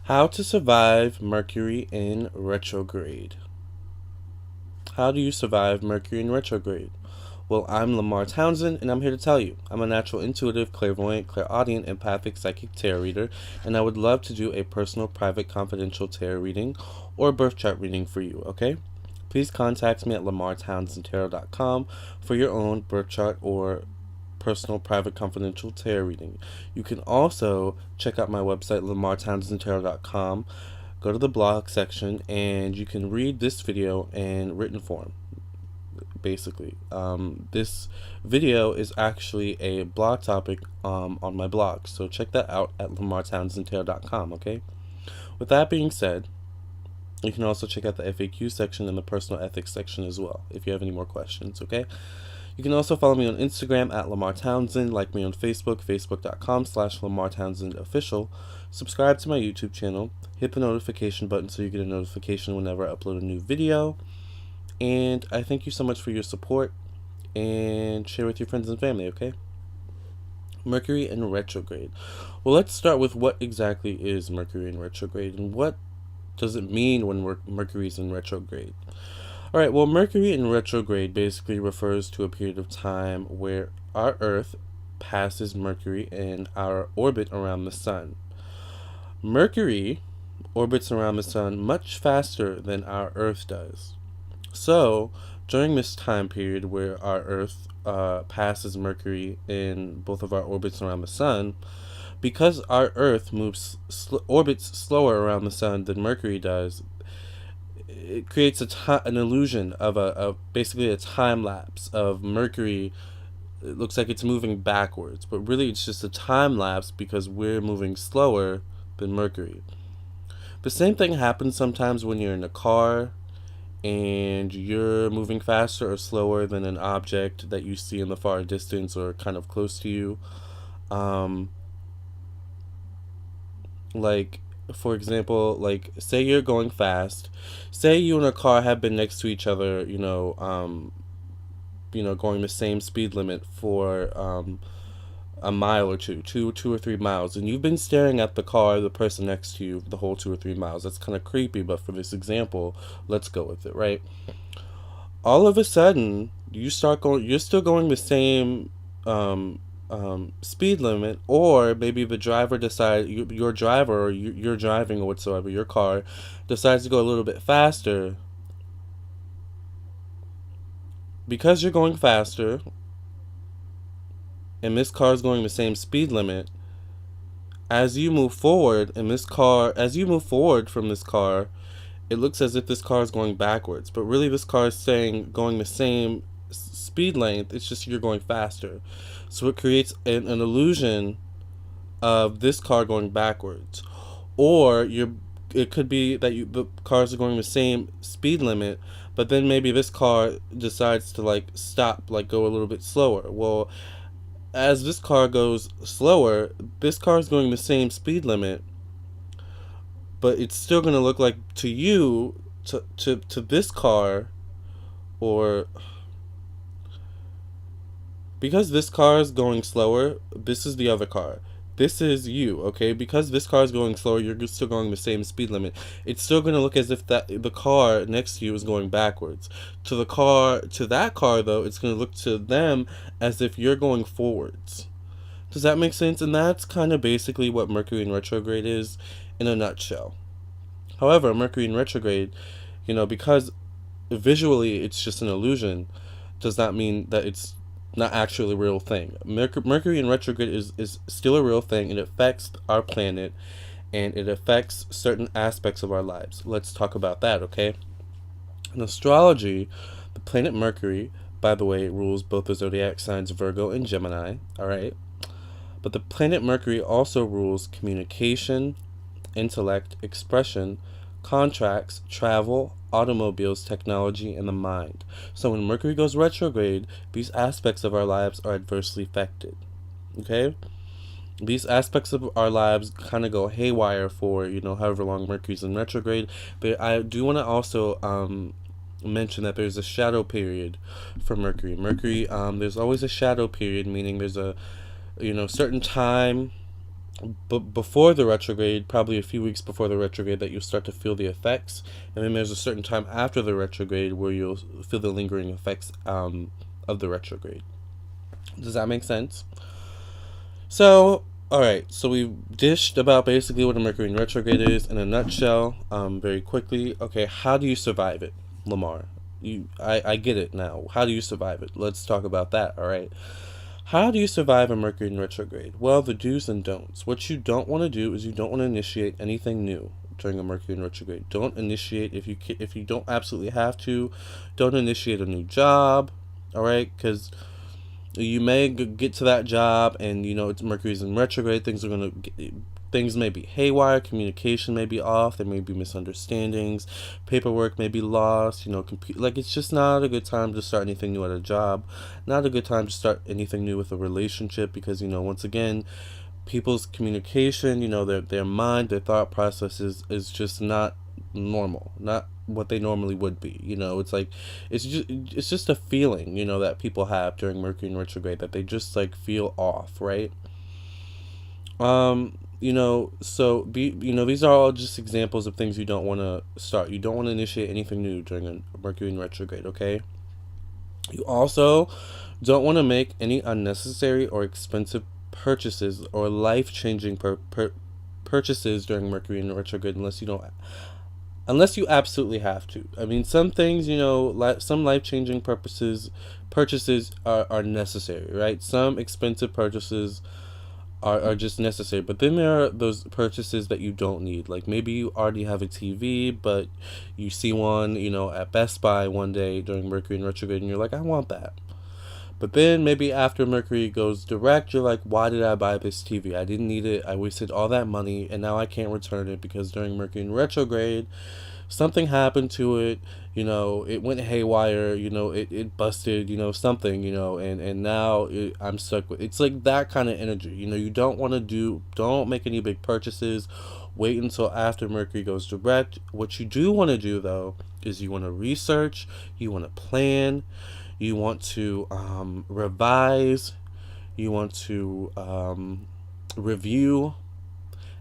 How to survive Mercury in retrograde. How do you survive Mercury in retrograde? Well, I'm Lamarr Townsend, and I'm here to tell you. I'm a natural intuitive, clairvoyant, clairaudient, empathic, psychic tarot reader, and I would love to do a personal, private, confidential tarot reading or birth chart reading for you, okay? Please contact me at lamarrtownsendtarot.com for your own birth chart or personal, private, confidential tarot reading. You can also check out my website, lamarrtownsendtarot.com. Go to the blog section, and you can read this video in written form. Basically, this video is actually a blog topic on my blog, so check that out at lamarrtownsendtarot.com. Okay. With that being said, you can also check out the FAQ section and the personal ethics section as well if you have any more questions. Okay. You can also follow me on Instagram at Lamarr Townsend, like me on Facebook, facebook.com/Lamarr Townsend Official. Subscribe to my YouTube channel, hit the notification button so you get a notification whenever I upload a new video. And I thank you so much for your support, and share with your friends and family, okay? Mercury in retrograde. Well, let's start with what exactly is Mercury in retrograde, and what does it mean when Mercury's in retrograde? All right, well, Mercury in retrograde basically refers to a period of time where our Earth passes Mercury in our orbit around the Sun. Mercury orbits around the Sun much faster than our Earth does. So, during this time period where our Earth passes Mercury in both of our orbits around the Sun, because our Earth orbits slower around the Sun than Mercury does, it creates an illusion of basically a time lapse of Mercury. It looks like it's moving backwards, but really it's just a time lapse because we're moving slower than Mercury. The same thing happens sometimes when you're in a car and you're moving faster or slower than an object that you see in the far distance or kind of close to you. Like, for example, like, say you're going fast. Say you and a car have been next to each other, going the same speed limit for a mile or two or 3 miles, and you've been staring at the person next to you, the whole 2 or 3 miles. That's kind of creepy, but for this example, let's go with it, right? All of a sudden, you're still going the same speed limit, or maybe the driver decides, your driver, or you're driving or whatsoever, your car decides to go a little bit faster. Because you're going faster, and this car is going the same speed limit, as you move forward from this car, it looks as if this car is going backwards, but really this car is going the same speed length. It's just you're going faster, so it creates an illusion of this car going backwards. Or it could be that the cars are going the same speed limit, but then maybe this car decides to stop, go a little bit slower. Well, as this car goes slower, this car is going the same speed limit, but it's still going to look like to you, to this car, or because this car is going slower, this is the other car. This is you, okay? Because this car is going slower, you're still going the same speed limit. It's still going to look as if the car next to you is going backwards. To that car, though, it's going to look to them as if you're going forwards. Does that make sense? And that's kind of basically what Mercury in retrograde is in a nutshell. However, Mercury in retrograde, because visually it's just an illusion, does not mean that it's not actually a real thing. Mercury in retrograde is still a real thing. It affects our planet, and it affects certain aspects of our lives. Let's talk about that, okay? In astrology, the planet Mercury, by the way, rules both the zodiac signs Virgo and Gemini, all right? But the planet Mercury also rules communication, intellect, expression, contracts, travel, automobiles, technology, and the mind. So when Mercury goes retrograde, these aspects of our lives are adversely affected. Okay? These aspects of our lives kind of go haywire for, however long Mercury's in retrograde. But I do want to also mention that there's a shadow period for Mercury. There's always a shadow period, meaning there's a certain time but before the retrograde, probably a few weeks before the retrograde, that you'll start to feel the effects, and then there's a certain time after the retrograde where you'll feel the lingering effects of the retrograde. Does that make sense? So, all right. So we dished about basically what a Mercury in retrograde is in a nutshell. Very quickly. Okay, how do you survive it, Lamarr? I get it now. How do you survive it? Let's talk about that. All right. How do you survive a Mercury in retrograde? Well, the do's and don'ts. What you don't want to do is you don't want to initiate anything new during a Mercury in retrograde. Don't initiate if you don't absolutely have to. Don't initiate a new job. All right, because you may get to that job and it's Mercury's in retrograde. Things may be haywire, communication may be off, there may be misunderstandings, paperwork may be lost, like it's just not a good time to start anything new at a job, not a good time to start anything new with a relationship, because once again, people's communication, their mind, their thought process is just not normal, not what they normally would be. It's like it's just a feeling, that people have during Mercury in retrograde, that they just like feel off, right? So these are all just examples of things you don't want to start. You don't want to initiate anything new during a Mercury in retrograde, okay? You also don't want to make any unnecessary or expensive purchases or life-changing purchases during Mercury in retrograde, unless you absolutely have to. I mean, some things, some life-changing purchases are necessary, right? Some expensive purchases are just necessary. But then there are those purchases that you don't need. Like maybe you already have a TV, but you see one, at Best Buy one day during Mercury in retrograde, and you're like, I want that. But then maybe after Mercury goes direct, you're like, why did I buy this TV? I didn't need it. I wasted all that money, and now I can't return it because during Mercury in retrograde, something happened to it. It went haywire. It busted. Something. And now I'm stuck with. It's like that kind of energy. You don't make any big purchases. Wait until after Mercury goes direct. What you do want to do though is you want to research. You want to plan. You want to revise. You want to review.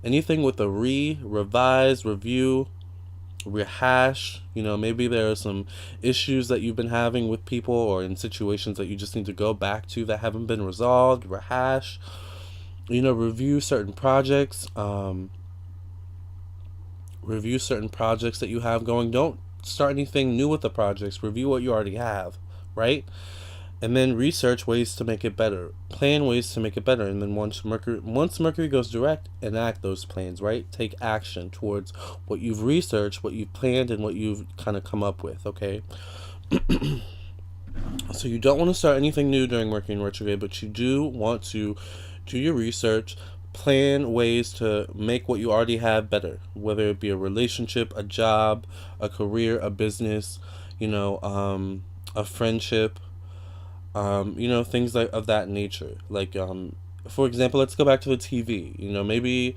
Anything with a revise, review, rehash. Maybe there are some issues that you've been having with people or in situations that you just need to go back to that haven't been resolved. Rehash. Review certain projects. Review certain projects that you have going. Don't start anything new with the projects. Review what you already have, right? And then research ways to make it better. Plan ways to make it better. And then once Mercury goes direct, enact those plans, right? Take action towards what you've researched, what you've planned, and what you've kind of come up with, okay? So you don't want to start anything new during Mercury in retrograde, but you do want to do your research, plan ways to make what you already have better, whether it be a relationship, a job, a career, a business, a friendship, things like of that nature. Like, for example, let's go back to the TV. Maybe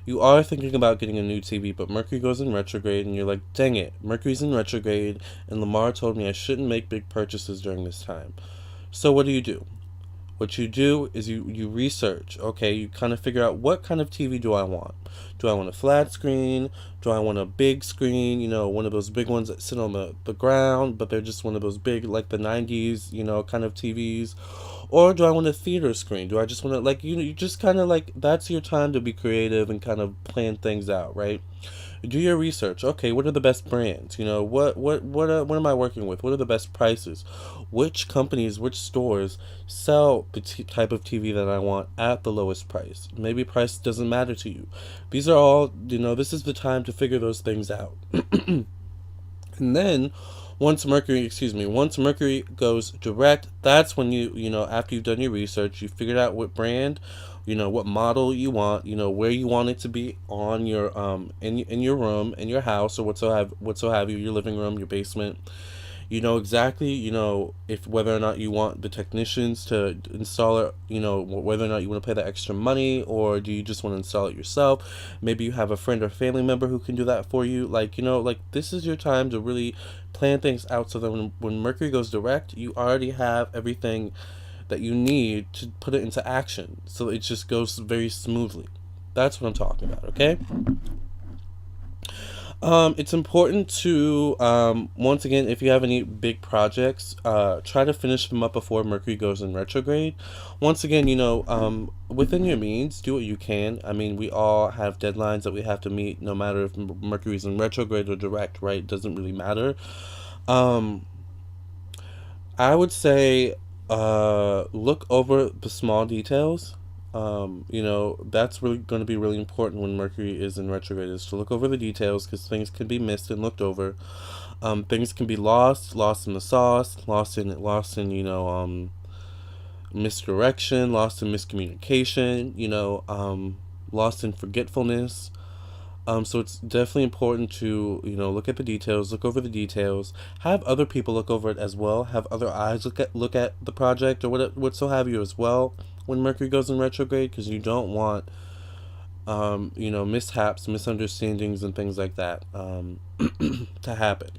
you are thinking about getting a new TV, but Mercury goes in retrograde, and you're like, dang it, Mercury's in retrograde, and Lamarr told me I shouldn't make big purchases during this time. So what do? What you do is you research, okay? You kind of figure out, what kind of TV do I want? Do I want a flat screen? Do I want a big screen? One of those big ones that sit on the ground, but they're just one of those big, like the 90s, kind of TVs? Or do I want a theater screen? Do I just want to, like, you just kind of like, that's your time to be creative and kind of plan things out, right? Do your research. Okay, what are the best brands? What am I working with? What are the best prices? Which companies, which stores sell the type of TV that I want at the lowest price? Maybe price doesn't matter to you. These are all, this is the time to figure those things out. And then once Mercury goes direct, that's when after you've done your research, you figured out what brand, what model you want, where you want it to be on your in your room, in your house, or whatso have you, your living room, your basement. Exactly, if whether or not you want the technicians to install it, whether or not you want to pay the extra money, or do you just want to install it yourself? Maybe you have a friend or family member who can do that for you. Like, this is your time to really plan things out, so that when Mercury goes direct, you already have everything that you need to put it into action, so it just goes very smoothly. That's what I'm talking about, okay? It's important to, once again, if you have any big projects, try to finish them up before Mercury goes in retrograde. Once again, within your means, do what you can. I mean, we all have deadlines that we have to meet, no matter if Mercury's in retrograde or direct, right? It doesn't really matter. Um, I would say, look over the small details. That's really going to be really important when Mercury is in retrograde, is to look over the details, because things can be missed and looked over. Things can be lost in the sauce, lost in misdirection, lost in miscommunication, lost in forgetfulness. So it's definitely important to, look at the details, look over the details, have other people look over it as well, have other eyes look at the project or what so have you as well when Mercury goes in retrograde, because you don't want, mishaps, misunderstandings, and things like that to happen.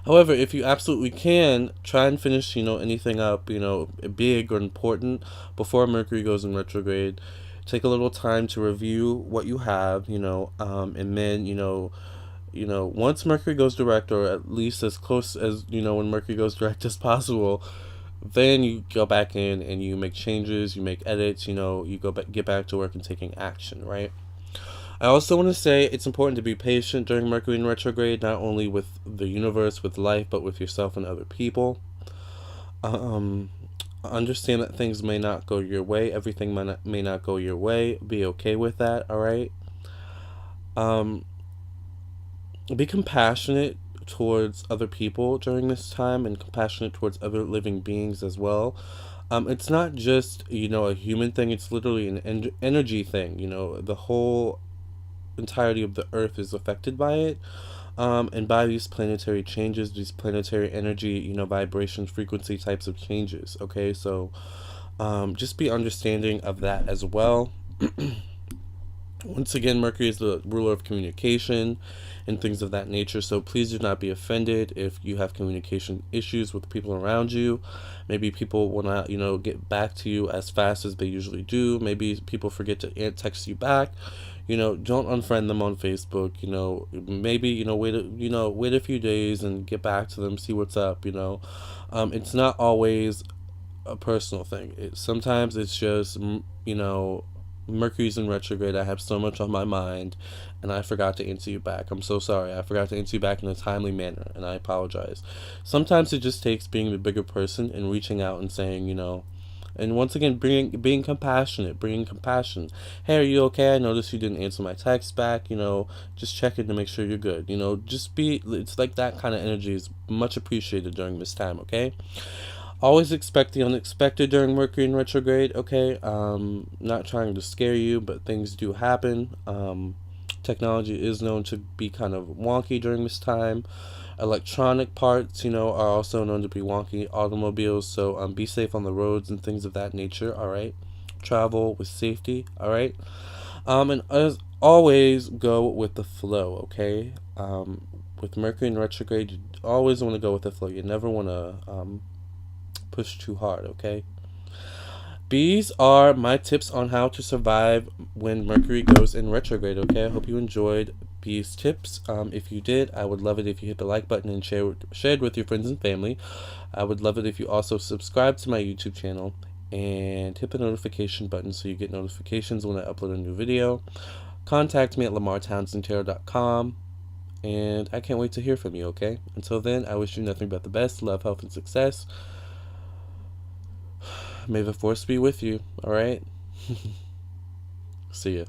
However, if you absolutely can, try and finish, anything up, big or important before Mercury goes in retrograde. Take a little time to review what you have, and then, once Mercury goes direct, or at least as close as, when Mercury goes direct as possible, then you go back in and you make changes, you make edits, you get back to work and taking action, right? I also want to say it's important to be patient during Mercury in retrograde, not only with the universe, with life, but with yourself and other people. Um, Understand that things may not go your way. Everything may not go your way. Be okay with that, all right? Um, be compassionate towards other people during this time, and compassionate towards other living beings as well. It's not just, a human thing, it's literally an energy thing. The whole entirety of the earth is affected by it, and by these planetary changes, these planetary energy, vibration, frequency types of changes. Okay, so just be understanding of that as well. Once again, Mercury is the ruler of communication and things of that nature, so please do not be offended if you have communication issues with people around you. Maybe people will not, get back to you as fast as they usually do. Maybe people forget to text you back. Don't unfriend them on Facebook. Maybe, wait a few days and get back to them, see what's up. It's not always a personal thing. Sometimes it's just, Mercury's in retrograde. I have so much on my mind, and I forgot to answer you back. I'm so sorry. I forgot to answer you back in a timely manner, and I apologize. Sometimes it just takes being the bigger person and reaching out and saying, and once again, being compassionate, bringing compassion. Hey, are you okay? I noticed you didn't answer my text back. Just checking to make sure you're good. Just be. It's like that kind of energy is much appreciated during this time. Okay. Always expect the unexpected during Mercury in retrograde, okay? Not trying to scare you, but things do happen. Technology is known to be kind of wonky during this time. Electronic parts, are also known to be wonky. Automobiles, so be safe on the roads and things of that nature, all right? Travel with safety, all right? And as always, go with the flow, okay? With Mercury in retrograde, you always want to go with the flow. You never want to push too hard, okay? These are my tips on how to survive when Mercury goes in retrograde, okay? I hope you enjoyed these tips. If you did, I would love it if you hit the like button and shared with your friends and family. I would love it if you also subscribe to my YouTube channel and hit the notification button so you get notifications when I upload a new video. Contact me at lamarrtownsendtarot.com. And I can't wait to hear from you, okay? Until then, I wish you nothing but the best, love, health, and success. May the force be with you, alright? See ya.